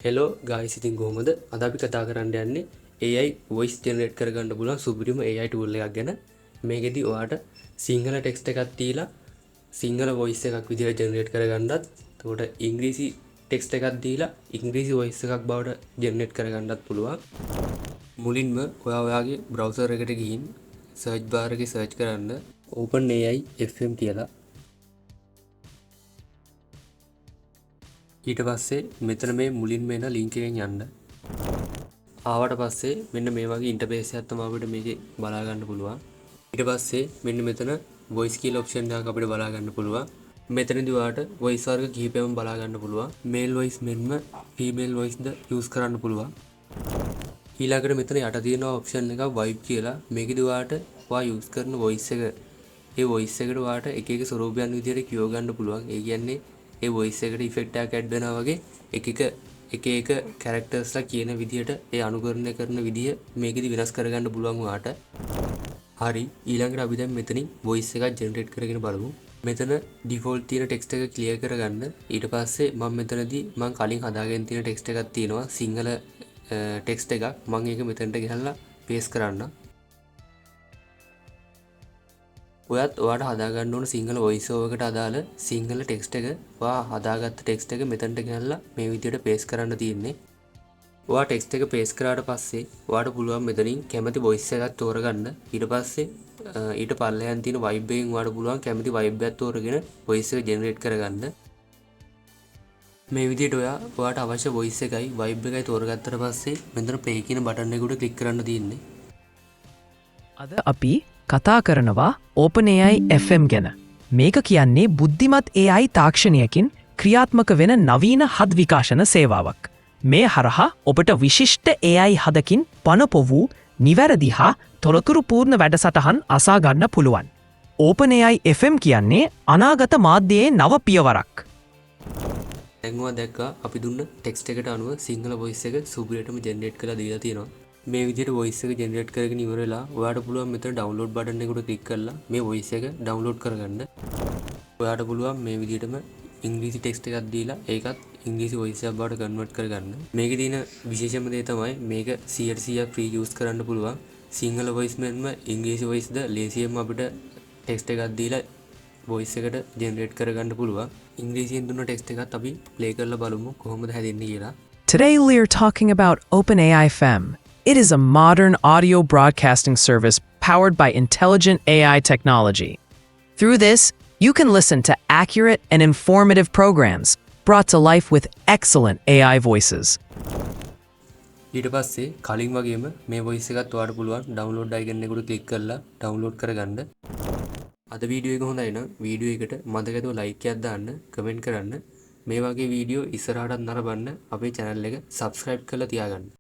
Hello ගායිස් ඉතින් කොහොමද? අද අපි කතා කරන්න යන්නේ AI voice generate කරගන්න පුළුවන් සුපිරිම AI tool එකක් ගැන. මේකෙදි ඔයාට සිංහල ටෙක්ස්ට් එකක් දීලා සිංහල voice එකක් විදිහට generate කරගන්නත්, එතකොට ඉංග්‍රීසි ටෙක්ස්ට් එකක් දීලා ඉංග්‍රීසි voice එකක් බවට generate කරගන්නත් පුළුවන්. මුලින්ම ඔයාගේ browser එකට ගිහින් search bar එකේ search කරන්න OpenAI FM කියලා. ඊට පස්සේ මෙතන මේ මුලින්ම එන ලින්ක් එකෙන් යන්න. ආවට පස්සේ මෙන්න මේ වගේ ඉන්ටර්ෆේස් එකක් තමයි අපිට මේකේ බලා ගන්න පුළුවන්. ඊට පස්සේ මෙන්න මෙතන voice කියලා option එකක් අපිට බලා ගන්න පුළුවන්. මෙතනදී ඔයාලට voice වර්ග කිහිපයක්ම බලා ගන්න පුළුවන්. male voice මෙන්ම female voice ද use කරන්න පුළුවන්. ඊළඟට මෙතන යට තියෙන option එකක් vibe කියලා. මේකදී ඔයාලට ඔයා use කරන voice එක ඒ voice එකට ඔයාලට එක එක ස්වරූපයන් විදිහට කියව ගන්න පුළුවන්. ඒ කියන්නේ ඒ voice එකට effect එකක් add වෙනවා වගේ එක එක characters ලා කියන විදිහට ඒ අනුකරණය කරන විදිහ මේකෙදි වෙනස් කරගන්න පුළුවන් ඔයාට. හරි, ඊළඟට අපි දැන් මෙතනින් voice එකක් generate කරගෙන බලමු. මෙතන default තියෙන text එක clear කරගන්න. ඊට පස්සේ මම මෙතනදී මම කලින් හදාගෙන තියෙන text එකක් තියෙනවා සිංහල text එකක්. මම ඒක මෙතනට ගෙනල්ලා paste කරන්න. ඔයාට හදාගන්න ඕන සිංහල voice over එකට අදාළ සිංහල text එක ඔයා හදාගත්ත text එක මෙතනට ගෙනල්ලා මේ විදිහට paste කරන්න තියෙන්නේ. ඔයා text එක paste කරාට පස්සේ ඔයාට පුළුවන් මෙතනින් කැමති voice එකක් තෝරගන්න. ඊට පස්සේ ඊට පල්ලෙහාන් තියෙන vibe එකෙන් ඔයාට පුළුවන් කැමති vibe එකක් තෝරගෙන voice එක generate කරගන්න. මේ විදිහට ඔයාට අවශ්‍ය voice එකයි vibe එකයි තෝරගත්තට පස්සේ මෙතන play කියන බටන් එක උඩ click කරන්න තියෙන්නේ. අද අපි කතා කරනවා OpenAI FM ගැන. මේක කියන්නේ බුද්ධිමත් AI තාක්ෂණයකින් ක්‍රියාත්මක වෙන නවීන හද විකාශන සේවාවක්. මේ හරහා ඔබට විශිෂ්ට AI හදකින් පනපො වූ නිවැරදි හා තොරතුරු පූර්ණ වැඩසටහන් අසා ගන්න පුළුවන්. OpenAI FM කියන්නේ අනාගත මාධ්‍යයේ නව පියවරක්. දැන් ඔයා දැක්කා අපි දුන්න ටෙක්ස්ට් එකට අනුව සිංහල voice එක සුපිරියටම generate කරලා දීලා තියෙනවා. මේ විදිහට voice එක generate කරගෙන ඉවර වෙලා ඔයාට පුළුවන් මෙතන download button එක උඩ click කරලා මේ voice එක download කරගන්න. ඔයාට පුළුවන් මේ විදිහටම ඉංග්‍රීසි text එකක් දීලා ඒකත් ඉංග්‍රීසි voice එකක් බවට convert කරගන්න. මේකේ තියෙන විශේෂම දේ තමයි මේක 100% free use කරන්න පුළුවන්. සිංහල voice මෙන්ම ඉංග්‍රීසි voice ද ලේසියෙන්ම අපිට text එකක් දීලා voice එකට generate කරගන්න පුළුවන්. ඉංග්‍රීසියෙන් දුන්න text එකත් අපි play කරලා බලමු කොහොමද හැදෙන්නේ කියලා. Today we're talking about OpenAI FM. It is a modern audio broadcasting service powered by intelligent AI technology. Through this, you can listen to accurate and informative programs brought to life with excellent AI voices. ඊට පස්සේ කලින් වගේම මේ voice එකත් ඔයාලට පුළුවන් download icon එක උඩ click කරලා download කරගන්න. අද වීඩියෝ එක හොඳයි නම් වීඩියෝ එකට මතකද like එකක් දාන්න, comment කරන්න. මේ වගේ වීඩියෝ ඉස්සරහටත් නරඹන්න අපේ channel එක subscribe කරලා තියාගන්න.